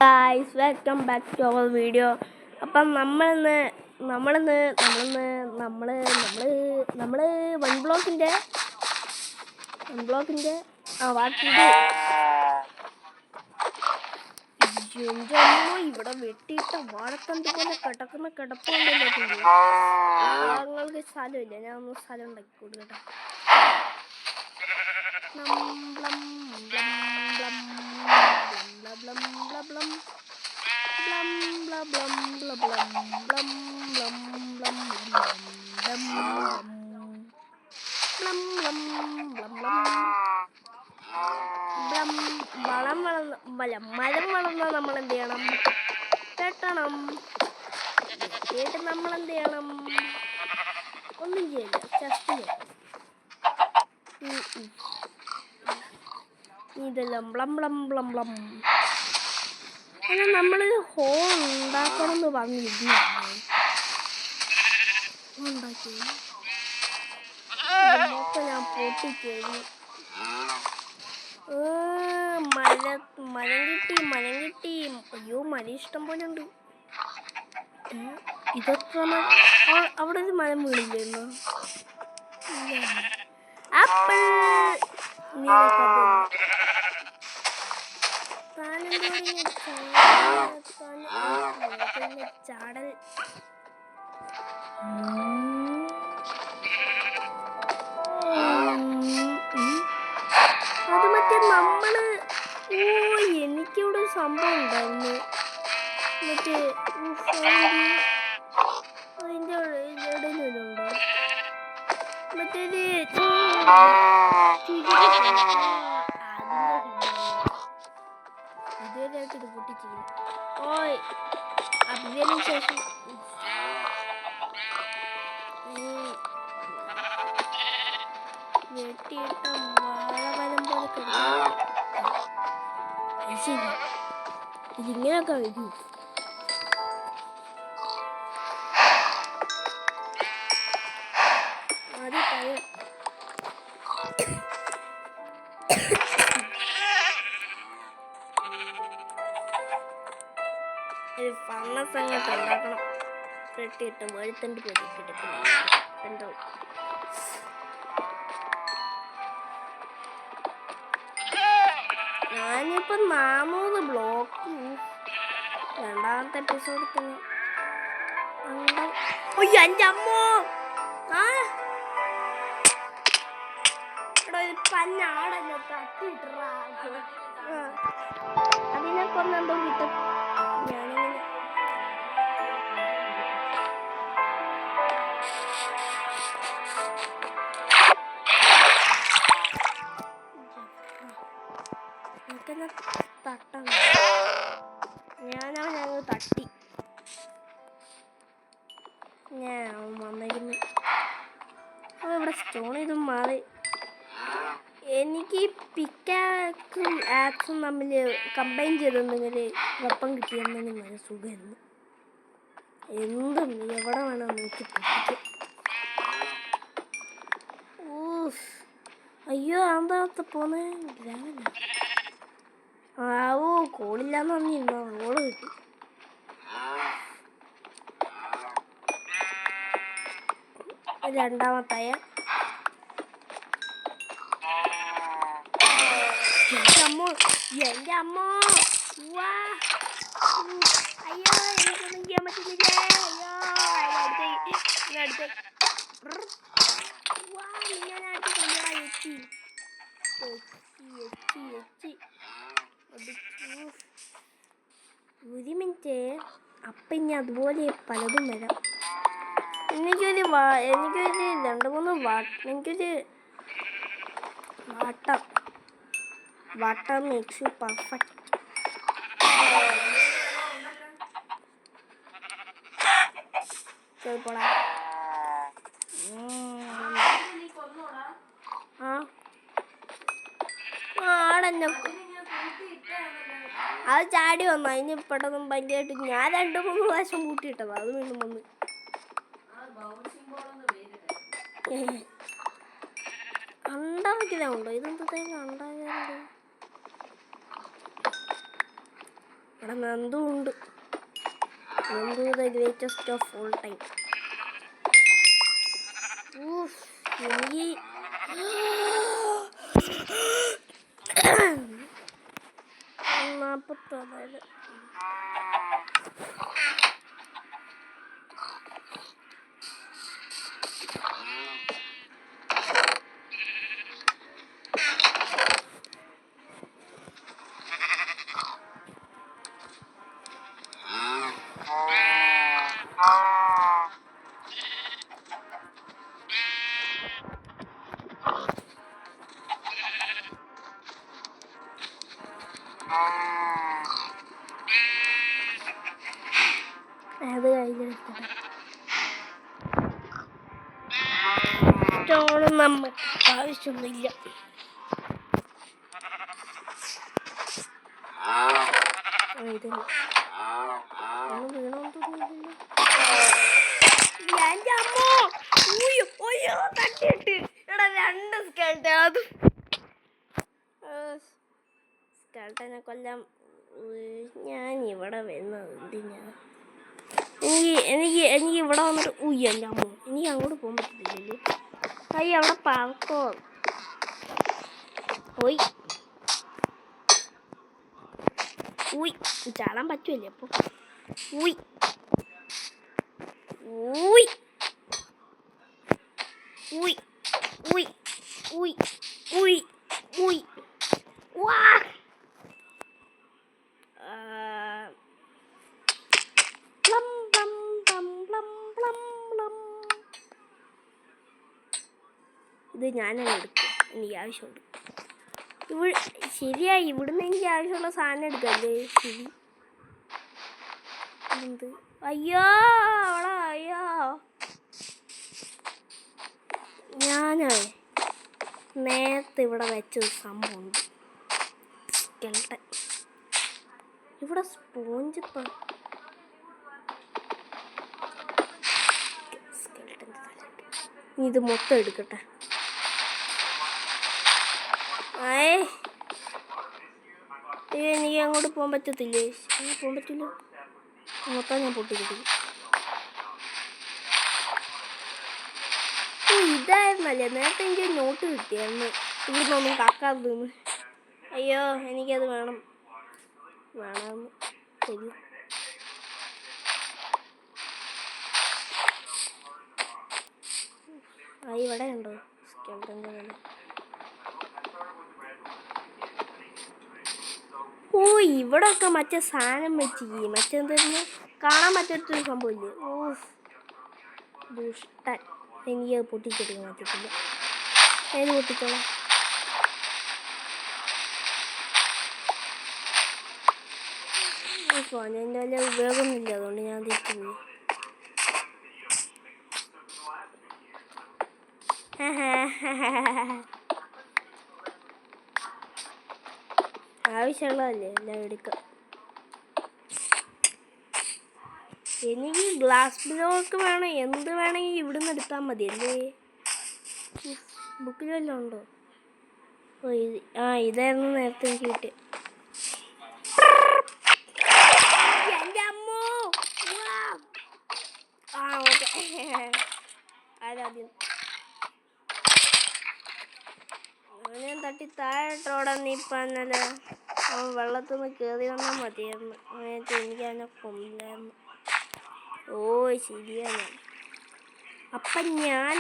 Guys welcome back to our video. അപ്പം നമ്മളിന്ന് one ബ്ലോക്കിൻ്റെ വാട്ടിട്ട് എൻ്റെ അമ്മ ഇവിടെ വെട്ടിയിട്ട വാഴത്തണ്ട് പോലെ കിടക്കുന്ന കിടപ്പുണ്ടല്ലോ. ഞങ്ങൾക്ക് സ്ഥലമില്ല, ഞാൻ ഒന്ന് സ്ഥലം ഉണ്ടാക്കി കൊടുക്കട്ടെ. മരം വളർന്നാൽ നമ്മൾ എന്ത് ചെയ്യണം? വെട്ടണം. വെട്ടിയിട്ട് നമ്മൾ എന്ത് ചെയ്യണം? ഒന്നും ചെയ്യില്ല, ജസ്റ്റ് ഇതെല്ലാം അങ്ങനെ നമ്മൾ ഹോൾ ഉണ്ടാക്കണം എന്ന് പറഞ്ഞിരുന്നു. ഉണ്ടാക്കി ഞാൻ പൊട്ടിക്കഴിഞ്ഞു. മരം കിട്ടി. അയ്യോ, മരം ഇഷ്ടം പോലെ ഉണ്ട്. ഇതൊക്കെ അവിടെ ഒരു മരം വീണില്ലായിരുന്നു. ആപ്പിൾ ചാടൽ. അത് മറ്റേ നമ്മള് എനിക്കിവിടെ ഒരു സംഭവം ഉണ്ടായിരുന്നു. മറ്റേ അതിൻ്റെ ഇടയിലുണ്ടോ മറ്റേത് ഇതുവരെയായിട്ട് ഇത് പൊട്ടിച്ചില്ല. അതിന് ശേഷം വെട്ടിയിട്ട വാഴവനം പോലെ ശരി, ഇതിങ്ങനെയൊക്കെ വരും. ഒരു ഫണ്ണസ് അങ്ങോട്ട് ഉണ്ടാക്കണം. വെട്ടിയിട്ട് വെളുത്തണ്ട് പൊടിക്കിടക്കുന്നു. ഞാനിപ്പോ 400 ബ്ലോക്ക് രണ്ടാമത്തെ എപ്പിസോഡ് തന്നെ. എൻ്റെ അമ്മോ, ഒരു പന്നാടല്ലോ തട്ടിട്ട. അതിനെ കൊന്നെന്തോ കിട്ടും. ഞാനിങ്ങനെ തട്ടണം. ഞങ്ങൾ തട്ടി. ഞാൻ വന്നിരുന്നു. ഇവിടെ സ്റ്റോൺ ഇതും മാറി. എനിക്ക് പിക്കാക്സും ആക്സും തമ്മിൽ കമ്പൈൻ ചെയ്തെന്നെങ്കിൽ വെപ്പം കിട്ടിയെന്നെങ്കിൽ നല്ല സുഖമായിരുന്നു. എന്തും എവിടെ വേണം നോക്കി പിടിക്കും. അയ്യോ, എന്താ പോന്നെ ഗ്രാമല്ല. കോളില്ലാന്ന് പറഞ്ഞിരുന്നോ? കോള് കിട്ടി. രണ്ടാമത്തായ എൻ്റെ അമ്മ അയ്യോ, എനിക്കൊന്നും ചെയ്യാൻ പറ്റുന്നില്ലേ? ഒരു മിനിറ്റ്. അപ്പം ഇനി അതുപോലെ പലതും വരാം. എനിക്കൊരു 2-3 വാട്ടർ മേക്സ് യു പെർഫെക്റ്റ്. പോടാ. അത് ചാടി വന്നു. അതിന് പെട്ടെന്ന് ഭയങ്കരമായിട്ട് ഞാൻ 2-3 പ്രാവശ്യം കൂട്ടിയിട്ടതാ. അത് വീണ്ടും വന്ന് ഉണ്ടാക്കിയതുണ്ടോ? ഇതെന്ത് തേങ്ങ ഉണ്ടാകാറുണ്ട്? ഇവിടെ നന്ദു ഉണ്ട്. Nandu the greatest of all time. എനിക്ക് നാപ്പത്താറ്. അത് കഴിഞ്ഞിട്ട് നമുക്ക് ആവശ്യമൊന്നുമില്ല. എന്റെ അമ്മോ തട്ടിയിട്ട് എടാ 2 സ്കെൽട്ടൻ. അത് സ്കെൽട്ടനെ കൊല്ലാം ഞാൻ ഇവിടെ വരുന്നത് എന്തിനാ? എനിക്ക് ഇവിടെ വന്നിട്ട് എൻ്റെ അമ്മോ എനിക്ക് അങ്ങോട്ട് പോകാൻ പറ്റത്തില്ലല്ലോ. അയ്യ അവിടെ പറക്കോ പോയി ഊയ് ചാടാൻ പറ്റുമല്ലേ അപ്പോൾ? ഊയ് ഊയ് ഊയ് ഊയ് ഊയ് ഊയ് ഊയ് വാ. ഇത് ഞാനങ്ങനെ എടുക്കും, എനിക്ക് ആവശ്യമുണ്ട്. ശരിയായി ഇവിടുന്ന് എനിക്ക് ആവശ്യമുള്ള സാധനം എടുക്കല്ലേ. ശരി എന്ത് അയ്യോ അവളാ അയ്യോ. ഞാനേ നേരത്തെ ഇവിടെ വെച്ചൊരു സംഭവമുണ്ട്. സ്കെൽട്ടൻ ഇവിടെ സ്പോഞ്ച് സ്കെൽട്ടൻ ഇത് മൊത്തം എടുക്കട്ടെ. എനിക്ക് അങ്ങോട്ട് പോകാൻ പറ്റത്തില്ലേ? പോകാൻ പറ്റില്ല. മൊത്തം ഞാൻ പൊട്ടിക്കിട്ടില്ല. ഇതായിരുന്നല്ലേ നേരത്തെ എനിക്ക് നോട്ട് കിട്ടിയായിരുന്നു ഇവിടുന്നൊന്നും കാക്കാതെന്ന്. അയ്യോ എനിക്കത് വേണം വേണമെന്ന് ശരി. ഇവിടെ ഉണ്ടോ സ്കെൽട്ടൻ്റെ വേണം? ഇവിടെ ഒക്കെ മറ്റേ സാധനം വെച്ച് മറ്റെന്തായിരുന്നു കാണാൻ പറ്റാത്തൊരു സംഭവമില്ലേ? ദുഷ്ടൻ. എനിക്ക് പൊട്ടിച്ചെടുക്കാൻ പറ്റത്തില്ല. അതിന് പൊട്ടിച്ചോളാം. എൻ്റെ വല്ല ഉപയോഗമൊന്നുമില്ല, അതുകൊണ്ട് ഞാൻ തിരിച്ചു പോയി. ആവശ്യമുള്ളതല്ലേ എല്ലാം എടുക്കാം. എനിക്ക് ഗ്ലാസ് ബ്ലോക്ക് വേണം, എന്ത് വേണമെങ്കിൽ ഇവിടുന്ന് എടുത്താൽ മതി അല്ലേ? ബുക്കിൽ വല്ലതും ഉണ്ടോ? ഇതായിരുന്നു നേരത്തെ എനിക്ക് കിട്ടി. എൻ്റെ അമ്മോ ഓക്കെ ആരാദ്യം ഞാൻ തട്ടി താഴോട്ടോടാൻ നീ പറഞ്ഞല്ലോ. അവൻ വെള്ളത്തിൽ നിന്ന് കയറി വന്നാൽ മതിയായിരുന്നു. എനിക്ക് അവനെ കൊന്നില്ലായിരുന്നു. ശരിയാണ്. അപ്പം ഞാൻ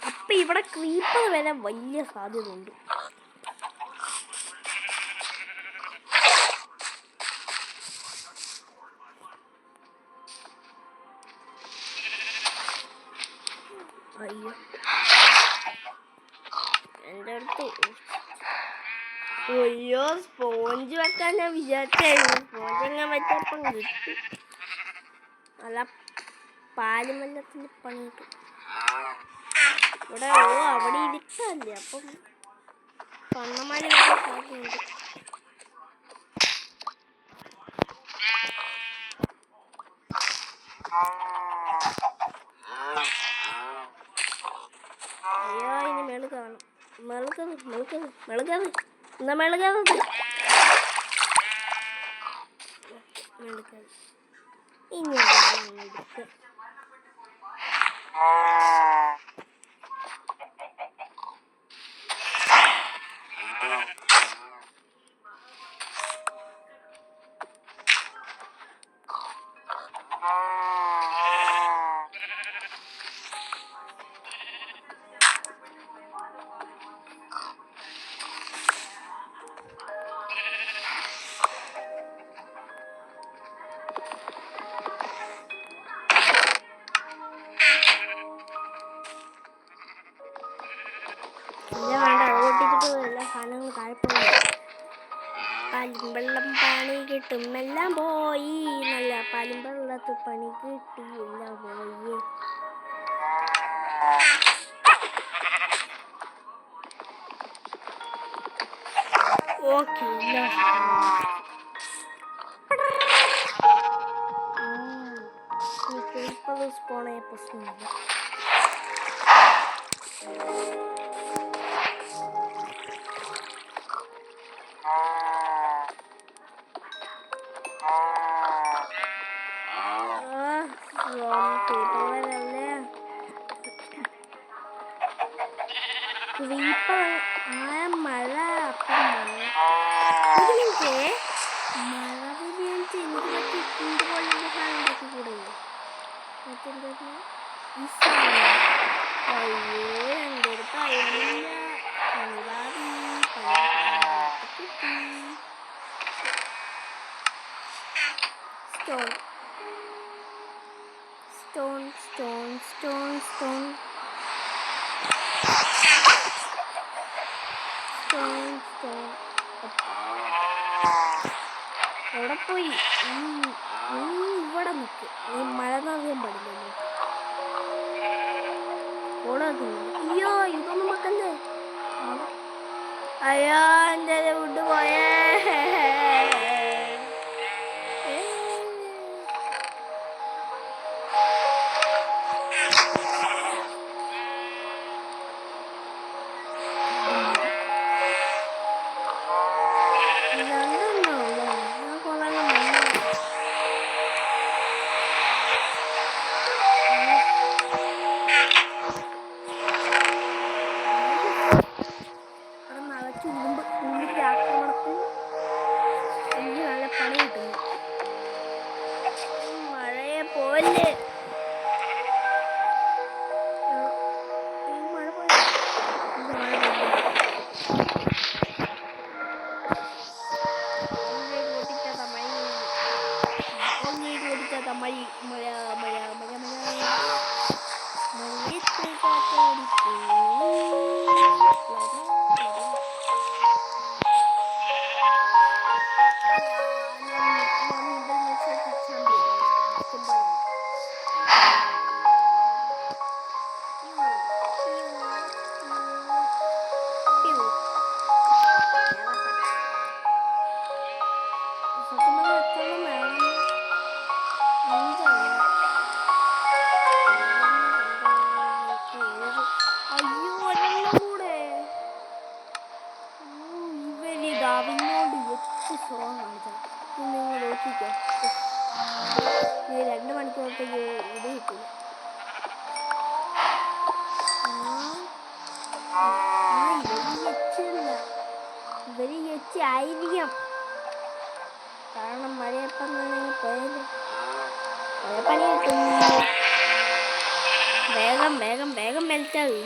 അപ്പം ഇവിടെ ക്രീപ്പർ വരാൻ വലിയ സാധ്യത ഉണ്ട്. അയ്യോ എൻ്റെ അടുത്ത് സ്പോഞ്ച് വെക്കാൻ ഞാൻ വിചാരിച്ചായിരുന്നു. സ്പോഞ്ച് എങ്ങനെ വെച്ചപ്പം കിട്ടി. നല്ല പാലും വെള്ളത്തിൽ പണി കിട്ടും. ഇവിടെ അവിടെ ഇരിക്കല്ലേ അപ്പം പണ്ണമാരി സാധ്യതയുണ്ട്. അയ്യോ ഇനി മേള് കാണും. മെളുകത് എന്നാ മെളുകത്. എടുക്കാൻ ഇനി എടുത്ത് വെള്ളം പണി കിട്ടും എല്ലാം പോയി നല്ല പാലും വെള്ളത്ത് പണി കിട്ടി എല്ലാം പോയി ഓക്കെ ഇപ്പോൾ സ്പോണായ പ്രശ്നമില്ല മഴ stone stone stone stone stone stone എവിടെ പോയി നീ ഇവിടെ നിൽക്ക് നീ മഴ നനയാൻ പാടില്ലല്ലോ ഓടെ അയ്യോ ഇതൊന്നും വെക്കണ്ടേ അയ്യോ എൻ്റെ ഫുഡ് പോയേ രണ്ട് മണിക്കൂറത്തേക്ക് ഇത് കിട്ടില്ല ഇവര് ആയിരിക്കാം കാരണം മഴയപ്പം പോയത് പണി കിട്ടും വേഗം വേഗം വേഗം മെൽറ്റാവൂ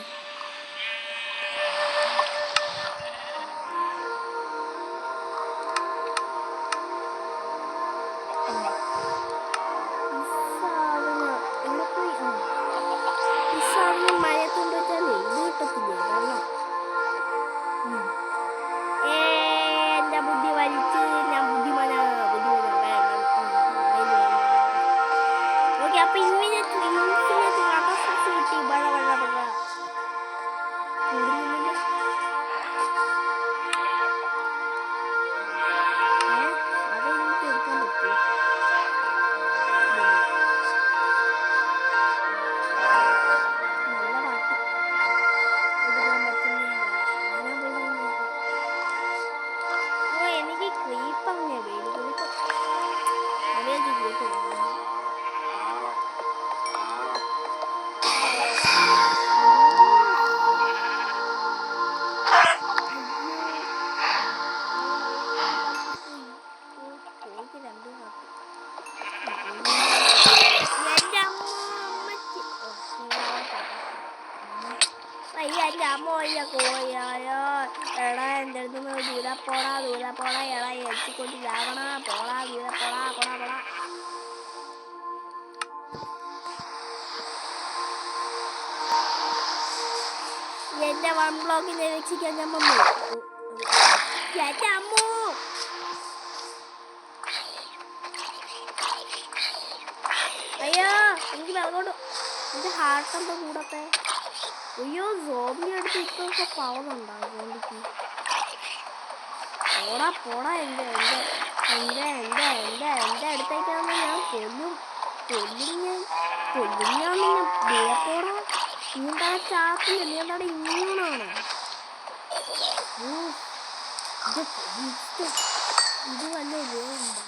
എന്റെ അമ്മ അമ്മച്ചി അയ്യ എന്റെ അമ്മ വയ്യ കോയായോ എടാ എൻ്റെ അടുത്ത് ദൂരെ പോടാ എടാ എച്ചിക്കൊണ്ട് ലാവണ പോടാ ദൂരെ പോടാ പോടാ എന്റെ 1 ബ്ലോക്കിനെ രക്ഷിക്കാൻ ഞാൻ വന്നു. എന്റെ അമ്മോ അയ്യോ എനിക്ക് വെള്ളോട്ട് എന്റെ ഹാർട്ട് എന്താ കൂടത്തെ. അയ്യോ സോംബി എടുത്ത് ഇപ്പൊക്കെ പവറുണ്ടാവും സോംബിക്ക്. പോടാ എന്റെ അടുത്തേക്കാന്ന് ഞാൻ കൊല്ലും പോടാ. നീ എന്താ ചാത്തില്ല, നീ എന്താണ് ഇങ്ങനെയാണ്. ഇത് വല്ല ഉപയോഗമുണ്ടോ?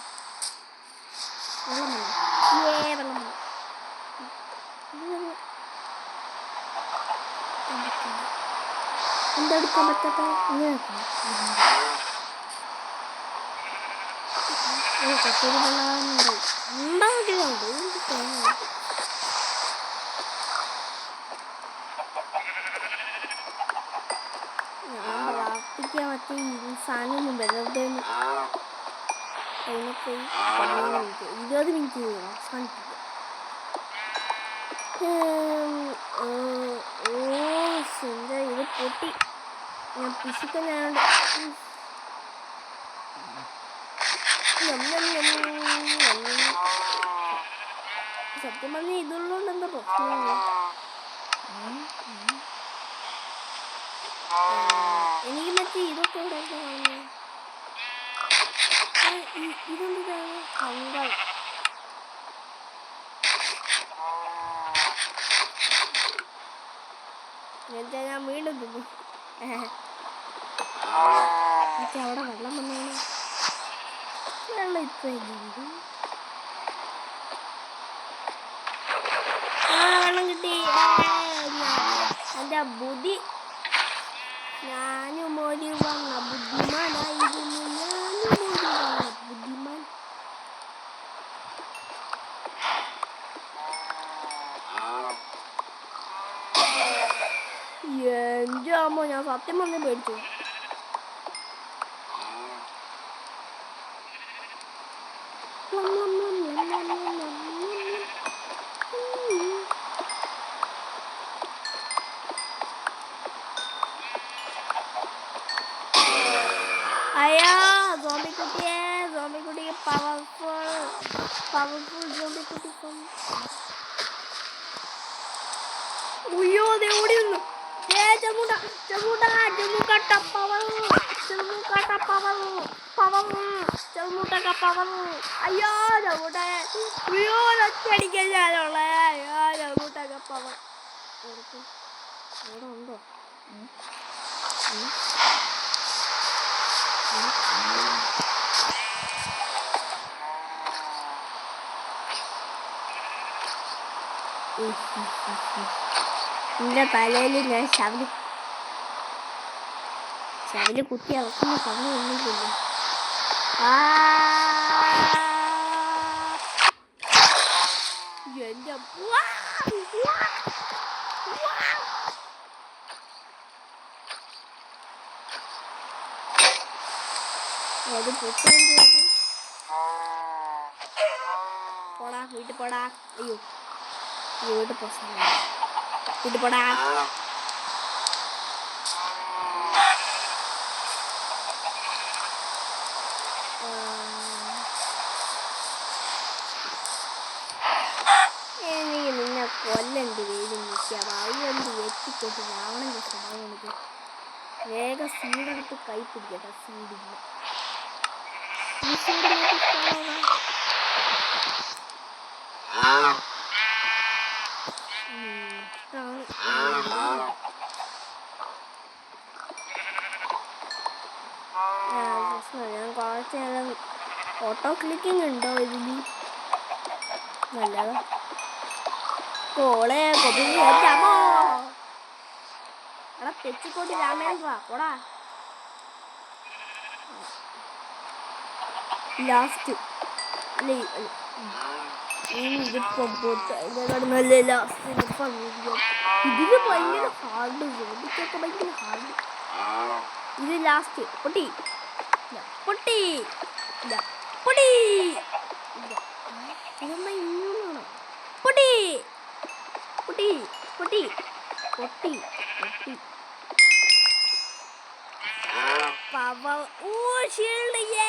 വെള്ളം എന്തെടുക്കാൻ പറ്റാത്ത പ്രാർത്ഥിക്കാൻ മറ്റേ സാധനം വെറുതെ 20 മിനിറ്റ് അവസാനിപ്പിക്കും. എന്താ ഇത് പൊട്ടി ഞാൻ പിശുക്കനായോണ്ട് സത്യം പറഞ്ഞാൽ ഇതുള്ളതുകൊണ്ട് എന്താ പ്രശ്നമില്ല. എനിക്ക് മറ്റേ ഇതൊക്കെ ഇവിടെ കാണുന്നത് ഇതെന്താ കങ്കൾ. ഞാൻ വീണ്ടും തിന്നു. മറ്റേ അവിടെ വെള്ളം വന്നാണ്. വെള്ളം ഇപ്പൊ വെള്ളം കിട്ടി. എൻ്റെ ബുദ്ധി ഞാനും ഒരു വന്ന ബുദ്ധിമാനായിരുന്നു. ബുദ്ധിമാൻ എൻ്റെ അമ്മ ഞാൻ സത്യം പറഞ്ഞ് പേടിച്ചു. അയ്യോ സോംബിക്കുട്ടിയെ പവർഫുൾ സോംബിക്കുട്ടി. ഉയ്യോ ദേ ഓടി വന്നു. അയ്യോ ചമ്മൂട്ട അയ്യോ ഒറ്റയടിക്കാൻ ഞാനുള്ള അയ്യോ ചമ്മൂട്ടൊക്കെ പവർ അവിടെ ഉണ്ടോ? നിന്റെ തലയിൽ ഞാൻ ശവല് കുത്തി ഇളക്കുന്ന സമയം ഒന്നുമില്ല. എന്റെ അത് പൊട്ടേണ്ടി പോടാ വീട്ടിൽ പോടാ. അയ്യോ വീട്ടിൽ പോടാ. എനിക്ക് നിന്നെ കൊല്ലണ്ട് വേലും നിൽക്കാം. അവയെന്ത് എത്തിക്കൊണ്ട് രാവണ സ്വഭാവം എനിക്ക് വേഗം സീഡെടുത്ത് കൈ പിടിക്കട്ടെ. സീഡില്ല ഈ സീഡിലേക്ക് ഞാൻ കുറച്ച് നേരം ഓട്ടോ ക്ലിക്കിംഗ് ഉണ്ടോ ഇതിൽ? നല്ലതാ. കോളെ കൊപ്പിമോ എടാ തെച്ചിക്കോട്ടി രാമേന്ദ്ര പോടാ. ലാസ്റ്റ് അല്ലേ ഇതിപ്പം പോട്ട് അതിനെക്കാട് നല്ല ലാസ്റ്റ് ഇതിന് ഭയങ്കര ഹാർഡ് സോണിക്കൊക്കെ ഭയങ്കര ഹാർഡ്. ഇത് ലാസ്റ്റ് പൊട്ടി പൊട്ടി പൊട്ടി ഇതെന്താ ഇങ്ങനെയാണോ പൊട്ടി പൊട്ടി പൊട്ടി പൊട്ടി പൊട്ടി പാവ. ഓ ഷീൽഡ് ഷീൽഡ്